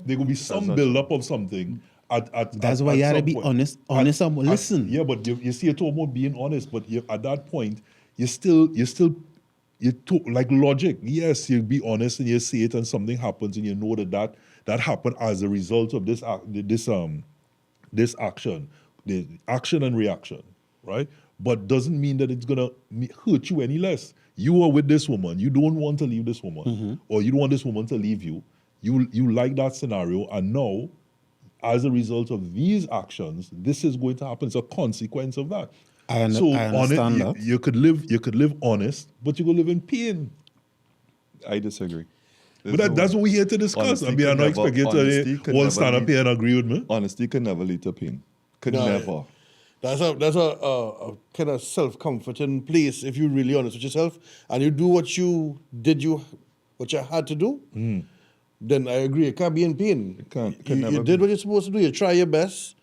build up of something. That's why you gotta be honest. Listen. Yeah, but you see, you're talking about being honest, but at that point, you talk like logic. Yes, you be honest and you say it, and something happens, and you know that happened as a result of this action, the action and reaction, right? But doesn't mean that it's gonna hurt you any less. You are with this woman. You don't want to leave this woman, or you don't want this woman to leave you. you like that scenario, and now, as a result of these actions, this is going to happen. It's a consequence of that. I So understand that. you could live honest, but you could live in pain. I disagree. But that's what we're here to discuss. Honesty I mean, I'm could not never- expecting honesty you could to all never stand up lead- here and agree with me. Honesty can never lead to pain. Could No, never. That's a kind of self-comforting place if you're really honest with yourself and you do what you had to do. Then I agree. It can't be in pain. It can't You never did be. what you're supposed to do. You try your best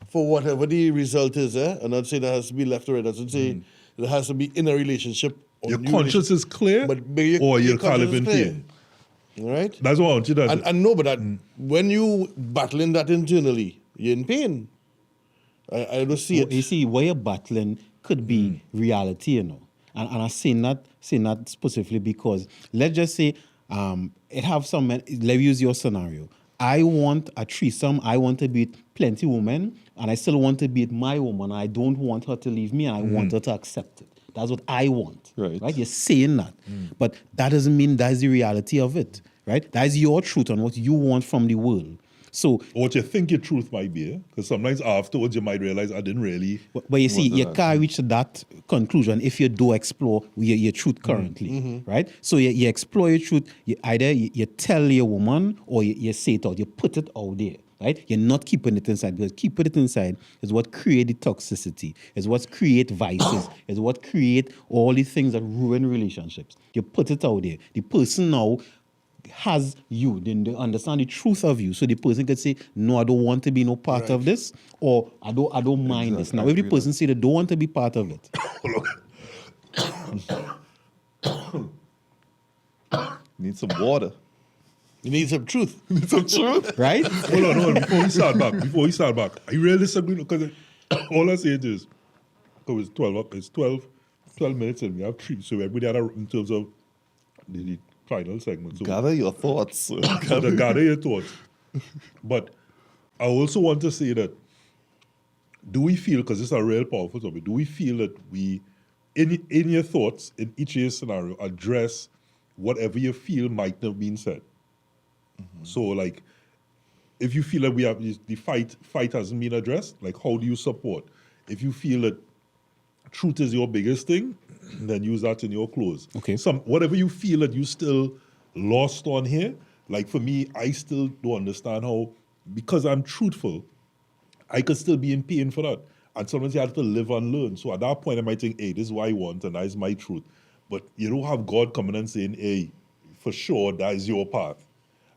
for whatever the result is. And not say that has to be left or right. I doesn't say it has to be in a relationship. Or Your new conscience is clear, but or you your can't live in conscience is pain. clear. All right? That's what I want you to do. And no, but that, when you battling that internally, you're in pain. I don't see it. You see, what you're battling could be reality, you know. And I'm saying that specifically because let's just say it have some. Let me use your scenario. I want a threesome. I want to be with plenty women, and I still want to be with my woman. I don't want her to leave me, and I want her to accept it. That's what I want. Right. You're saying that, but that doesn't mean that's the reality of it. Right? That is your truth on what you want from the world. So, Or what you think your truth might be, because sometimes afterwards you might realize I didn't really. but you see, What you does can't reach that conclusion if you do explore your truth currently, right? So you explore your truth. You tell your woman or you say it out. You put it out there, right? You're not keeping it inside because keeping it inside is what create the toxicity. Is what create vices. Is what create all the things that ruin relationships. You put it out there. The person now has you, then they understand the truth of you. So the person could say, no, I don't want to be no part of this, or I don't mind this. Now, if the person say they don't want to be part of it, Need some water. You need some truth. Some truth. right? Hold on. Before we start back, are you really disagreeing? Because all I say is, because it's 12 minutes and we have 3. So everybody had in terms of the final segment. So Gather your thoughts. so gather your thoughts. But I also want to say that, do we feel, because this is a real powerful topic, do we feel that we, in your thoughts, in each of your scenario, address whatever you feel might have been said? So, like, if you feel that we have the fight hasn't been addressed, like, how do you support? If you feel that truth is your biggest thing, then use that in your close. Okay. Whatever you feel that you still lost on here, like for me, I still don't understand how, because I'm truthful, I could still be in pain for that. And sometimes you have to live and learn. So at that point, I might think, hey, this is what I want and that is my truth. But you don't have God coming and saying, hey, for sure, that is your path.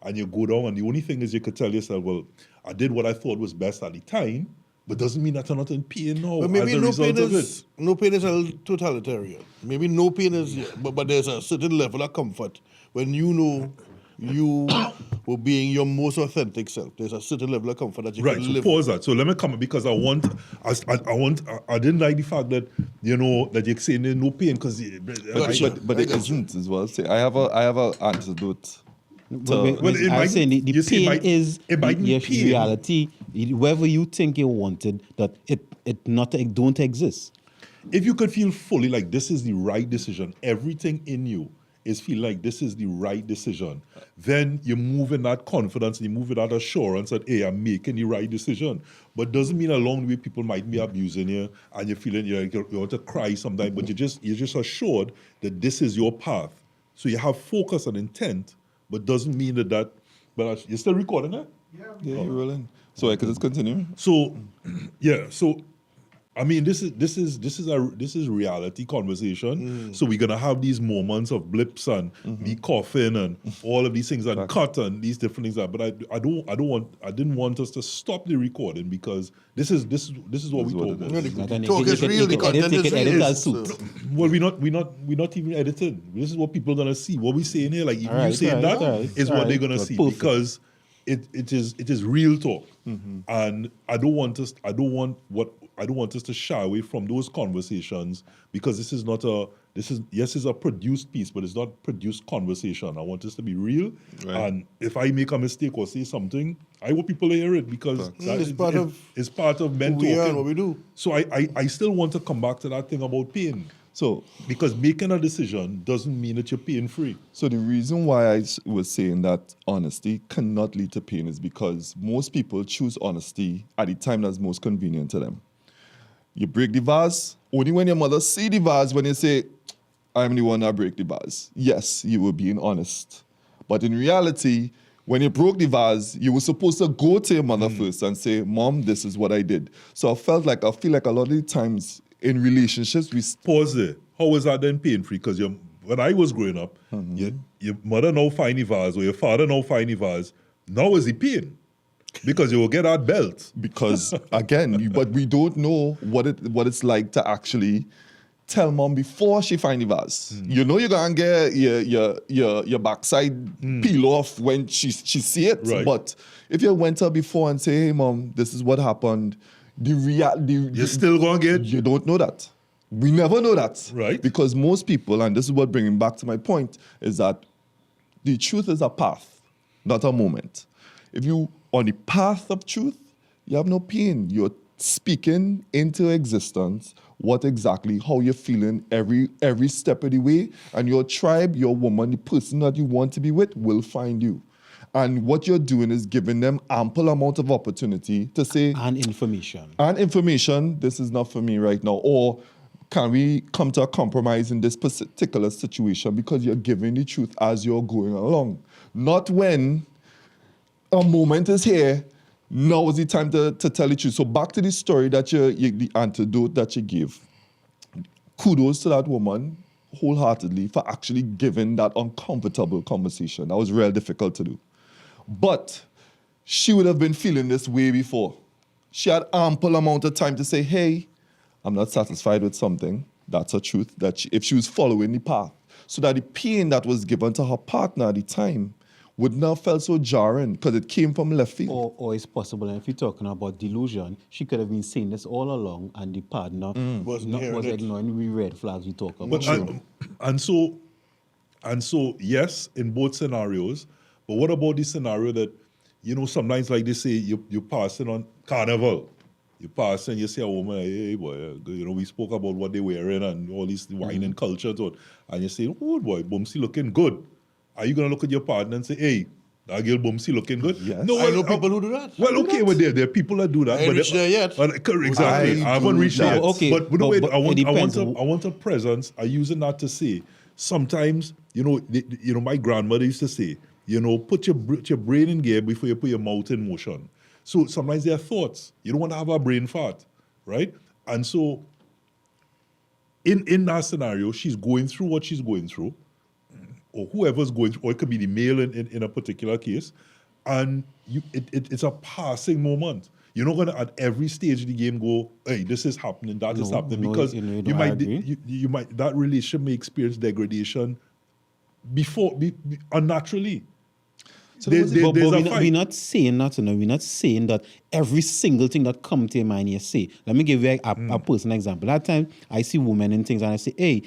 And you go down, and the only thing is you could tell yourself, well, I did what I thought was best at the time, but doesn't mean that I'm not in pain now But maybe as a result of it. no pain is a totalitarian. Maybe no pain is, but there's a certain level of comfort when you know you were being your most authentic self. There's a certain level of comfort that you Right, can so live. pause that. So let me come because I didn't like the fact that that you're saying there's no pain because Gotcha. But it isn't as well. Say, I have a antidote. Well, it I'm might- saying the you see, pain is it might be your pain. reality. Wherever you think you wanted, that it don't exist. if you could feel fully like this is the right decision, everything in you is feel like this is the right decision, then you move in that confidence, you move in that assurance that, hey, I'm making the right decision. But doesn't mean along the way people might be abusing you and you're feeling you want to cry sometimes, but you're just assured that this is your path. So you have focus and intent, but doesn't mean that but you're still recording that? Yeah, you're rolling. So I could just continue. So, yeah. So, I mean, this is reality conversation. So we're gonna have these moments of blips and me coughing and all of these things and cut and these different things. But I didn't want us to stop the recording because this is what we talk about. No, Not the an- talk you is can- real, you the can content edit is it real. as suit. Well, we're not even editing. This is what people are gonna see. What we saying here, like if you Alright, saying alright, that, alright, is what they're alright. gonna see Perfect. because it is real talk, and I don't want us to shy away from those conversations because this is a produced piece, but it's not produced conversation. I want this to be real, and if I make a mistake or say something, I want people to hear it because It's part of it's part of men who we are talking. and what we do. So I still want to come back to that thing about pain. So, Because making a decision doesn't mean that you're pain free. so the reason why I was saying that honesty cannot lead to pain is because most people choose honesty at the time that's most convenient to them. You break the vase, only when your mother see the vase when you say, I'm the one that break the vase. Yes, you were being honest. But in reality, when you broke the vase, you were supposed to go to your mother first and say, Mom, this is what I did. So I feel like a lot of the times in relationships, we Pause there. How is that then pain free? Because when I was growing up, your mother now find the vase or your father now find the vase. Now is the pain. Because you will get that belt. because again, but we don't know what it's like to actually tell mom before she find the vase. You know you're gonna get your backside peel off when she see it. Right. But if you went her before and say, hey mom, this is what happened, You're still going to get... you don't know that. We never know that. Right. Because most people, and this is what bringing back to my point, is that the truth is a path, not a moment. If you on the path of truth, you have no pain. You're speaking into existence how you're feeling every step of the way, and your tribe, your woman, the person that you want to be with will find you. And what you're doing is giving them ample amount of opportunity to say, And information. this is not for me right now, or can we come to a compromise in this particular situation, because you're giving the truth as you're going along. Not when a moment is here, now is the time to tell the truth. So back to the story that the antidote that you gave. Kudos to that woman wholeheartedly for actually giving that uncomfortable conversation. That was real difficult to do. But she would have been feeling this way before. She had ample amount of time to say, hey, I'm not satisfied with something. That's a truth. If she was following the path. So that the pain that was given to her partner at the time would not felt so jarring because it came from left field. Or it's possible, and if you're talking about delusion, she could have been saying this all along, and the partner was ignoring the red flags we talk about. But and so yes, in both scenarios. But what about the scenario that, sometimes like they say, you're passing on Carnival. You pass and you see a woman, hey boy, we spoke about what they're wearing and all this wine and culture, and you say, oh boy, Bumsy looking good. Are you going to look at your partner and say, hey, that girl Bumsy looking good? Yes. No, I know people who do that. Well, okay, but there are people that do that. I ain't reached there yet. Exactly. I haven't reached there yet. Okay, But wait, but I it want a presence. I'm using that to say, sometimes, my grandmother used to say, put your brain in gear before you put your mouth in motion. So sometimes there are thoughts. You don't want to have a brain fart, right? And so in that scenario, she's going through what she's going through, or whoever's going through, or it could be the male in a particular case, and it's a passing moment. You're not going to at every stage of the game go, hey, this is happening, that is happening, because you might that relationship may experience degradation unnaturally. So we're not saying that, we're not saying that every single thing that comes to your mind you say. Let me give you a personal example. That time I see women and things and I say, hey,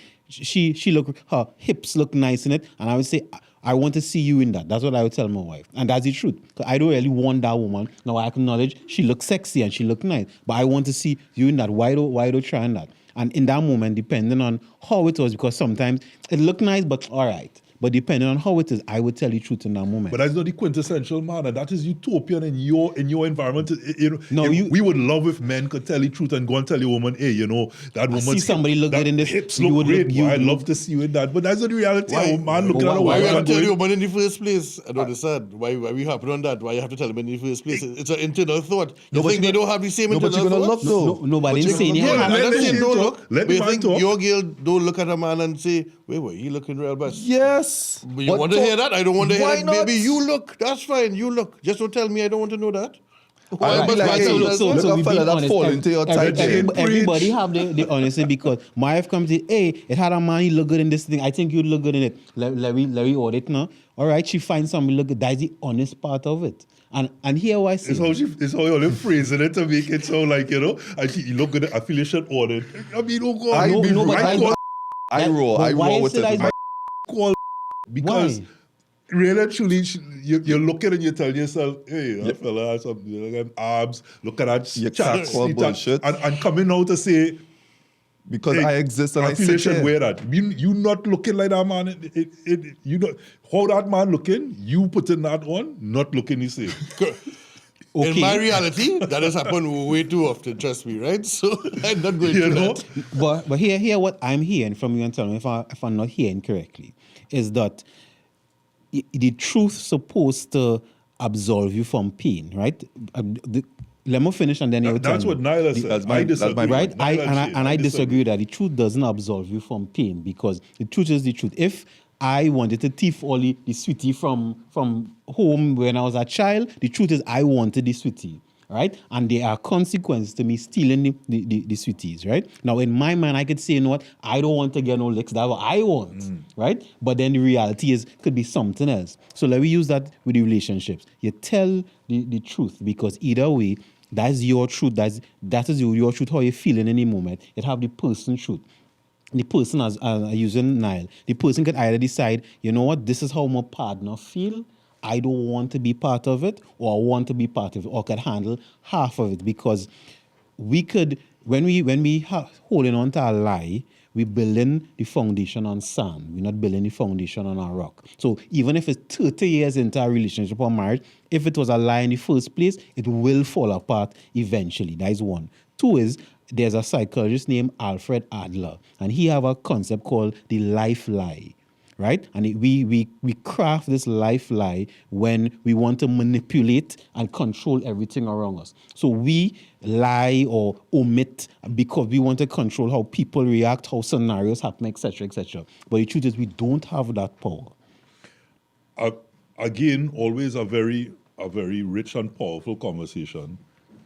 her hips look nice in it, and I would say, I want to see you in that. That's what I would tell my wife. And that's the truth. Because I don't really want that woman. Now I acknowledge she looks sexy and she looks nice, but I want to see you in that. Why don't try that? And in that moment, depending on how it was, because sometimes it looked nice, but all right. But depending on how it is, I would tell you truth in that moment. But that's not the quintessential man, and that is utopian in your environment. We would love if men could tell the truth and go and tell your woman, hey, that woman. See somebody look good in this. Hips look great. I'd love to see you in that. But that's not the reality. A man looking at a Why woman. you have to tell your woman in the first place? I don't understand. Why we happen on that? Why you have to tell them in the first place? It's an internal thought. You think they don't have the same internal thoughts? Nobody saying you have. I'm not saying don't look. Let But the you man think talk. your girl don't look at a man and say, wait, he looking real best. Yes. But you want to hear that? I don't want to hear Why that. not? Maybe you look. That's fine. You look. Just don't tell me I don't want to know that. I'll be like, hey, look we a fella being that honest. fall into your tight Everybody have the honesty, because my wife comes to say, hey, it had a man, he look good in this thing. I think you'd look good in it. Let me audit now. All right, she finds somebody look good. That's the honest part of it. And here I see. It's how you're phrasing it to make it sound like, and you look good at affiliation audit. I mean, oh God. I roll with it. Because really and truly, you're looking and you tell yourself, hey, that fella has some abs, look at that You can't call bullshit. and coming out to say, Because I exist and I feel you sit should here. wear that. You not looking like that man. You know how that man looking. You putting that on, not looking the same. In my reality, that has happened way too often, trust me, right? So I'm not going You to know? that. But here what I'm hearing from you, and tell me if I'm not hearing correctly, is that the truth supposed to absolve you from pain, right? Let me finish and then you tell That's me. what Nyla said. that's my- I that's my disagree. Right? Nyla I Shane, disagree that the truth doesn't absolve you from pain, because the truth is the truth. If I wanted to thief all the sweetie from home when I was a child, the truth is I wanted the sweetie, right? And there are consequences to me stealing the sweeties, right? Now, in my mind, I could say, you know what, I don't want to get no licks, that's what I want, right? But then the reality could be something else. So let me use that with the relationships. You tell the truth, because either way, that's your truth. That is your truth, how you're feeling in the moment. It have the person's truth. The person, as using Nile, the person could either decide, you know what, this is how my partner feel. I don't want to be part of it, or I want to be part of it, or could handle half of it. Because we could, when we holding on to a lie, we building the foundation on sand. We're not building the foundation on a rock. So even if it's 30 years into a relationship or marriage, if it was a lie in the first place, it will fall apart eventually. That is one. Two is, there's a psychologist named Alfred Adler, and he have a concept called the life lie, right? And we craft this life lie when we want to manipulate and control everything around us. So we lie or omit because we want to control how people react, how scenarios happen, etc., etc. But the truth is, we don't have that power. Again, always a very rich and powerful conversation.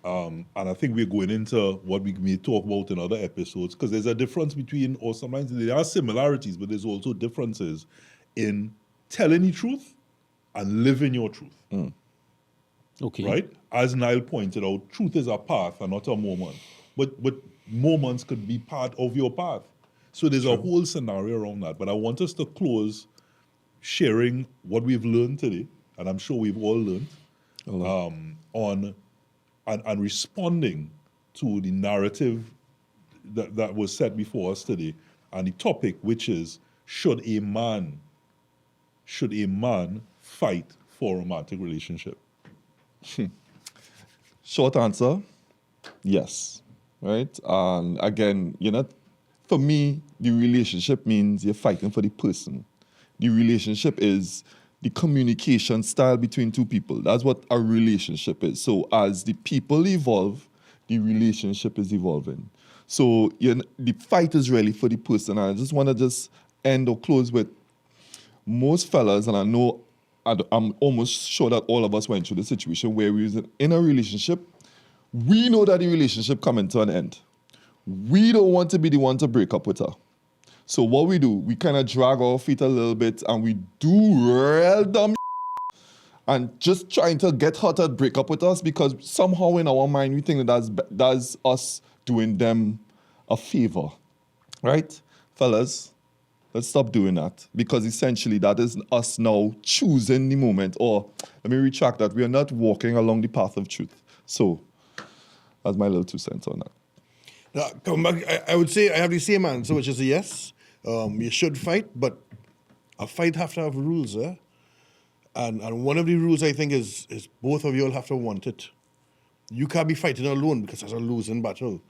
And I think we're going into what we may talk about in other episodes, because there's a difference between, or sometimes there are similarities, but there's also differences in telling the truth and living your truth. Okay. Right? As Niall pointed out, truth is a path and not a moment. But moments could be part of your path. So there's a whole scenario around that. But I want us to close sharing what we've learned today, and I'm sure we've all learned, on and responding to the narrative that was set before us today, and the topic, which is, should a man fight for a romantic relationship? Short answer, yes. Right? And again, for me, the relationship means you're fighting for the person. The relationship is the communication style between two people. That's what a relationship is. So as the people evolve, the relationship is evolving. So the fight is really for the person. And I just want to end or close with, most fellas, and I know I'm almost sure that all of us went through the situation where we was in a relationship. We know that the relationship coming to an end. We don't want to be the one to break up with her. So what we do, we kind of drag our feet a little bit and we do real dumb and just trying to get her to break up with us, because somehow in our mind we think that's us doing them a favor, right? Fellas, let's stop doing that, because essentially that is us now choosing the moment, or let me retract that, we are not walking along the path of truth. So that's my little 2 cents on that. Now, come back, I would say I have the same answer, which is a yes. You should fight, but a fight have to have rules, eh? And one of the rules, I think, is both of you all have to want it. You can't be fighting alone, because that's a losing battle.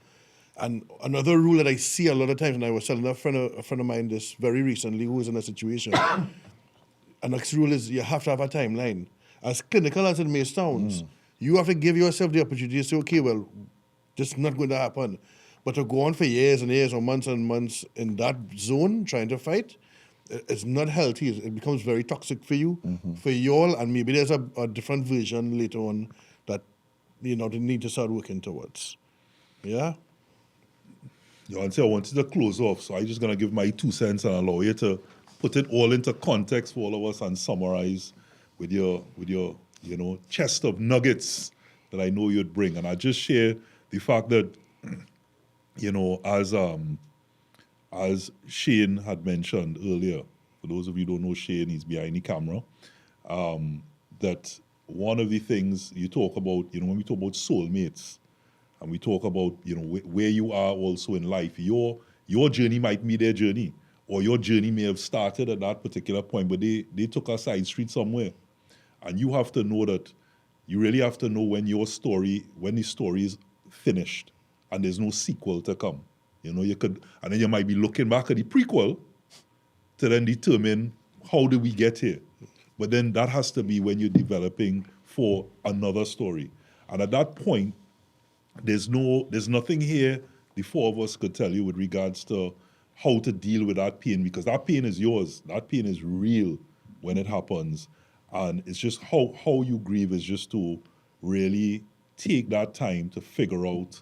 And another rule that I see a lot of times, and I was telling a friend of mine this very recently who was in a situation, and next rule is you have to have a timeline. As clinical as it may sound, you have to give yourself the opportunity to say, okay, well, this is not going to happen. But to go on for years and years or months and months in that zone trying to fight, it's not healthy. It becomes very toxic for you, for you all, and maybe there's a different version later on that they need to start working towards. Yeah? I wanted to close off, so I'm just going to give my 2 cents and allow you to put it all into context for all of us and summarize with your chest of nuggets that I know you'd bring. And I just share the fact that, as Shane had mentioned earlier, for those of you who don't know Shane, he's behind the camera, that one of the things you talk about, when we talk about soulmates, and we talk about, where you are also in life, your your journey might be their journey, or your journey may have started at that particular point, but they took a side street somewhere. And you have to know that, you really have to know when the story is finished and there's no sequel to come. You know, and then you might be looking back at the prequel to then determine how did we get here. But then that has to be when you're developing for another story. And at that point, there's nothing here the four of us could tell you with regards to how to deal with that pain, because that pain is yours. That pain is real when it happens. And it's just how you grieve is just to really take that time to figure out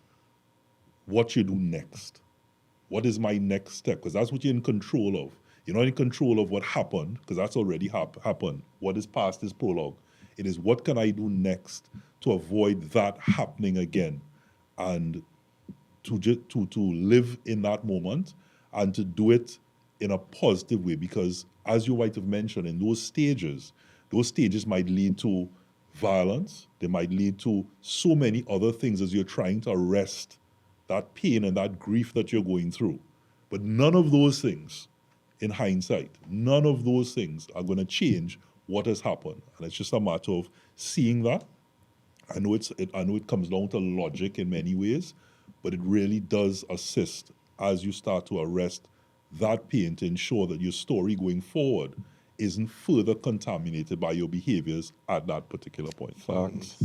what you do next. What is my next step? Because that's what you're in control of. You're not in control of what happened, because that's already happened. What is past is prologue. It is what can I do next to avoid that happening again, and to live in that moment and to do it in a positive way. Because as you might have mentioned, in those stages might lead to violence. They might lead to so many other things as you're trying to arrest that pain and that grief that you're going through. But none of those things, in hindsight, none of those things are going to change what has happened. And it's just a matter of seeing that. I know it comes down to logic in many ways, but it really does assist as you start to arrest that pain to ensure that your story going forward isn't further contaminated by your behaviors at that particular point. Facts.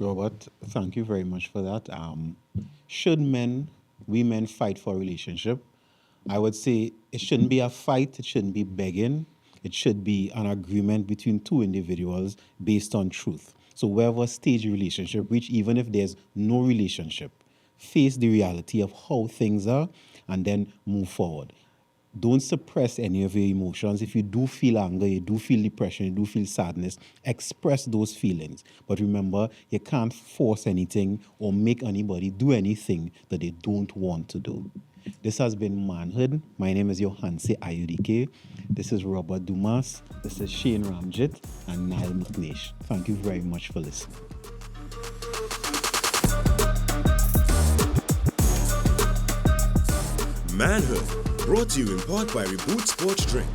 Robert, thank you very much for that. Should we men fight for a relationship? I would say it shouldn't be a fight, it shouldn't be begging. It should be an agreement between two individuals based on truth. So wherever stage a relationship reach, even if there's no relationship, face the reality of how things are and then move forward. Don't suppress any of your emotions. If you do feel anger, you do feel depression, you do feel sadness, express those feelings. But remember, you can't force anything or make anybody do anything that they don't want to do. This has been Manhood. My name is Johanse Ayudike. This is Robert Dumas. This is Shane Ramjit and Niall McNeish. Thank you very much for listening. Manhood, brought to you in part by Reboot Sports Drink.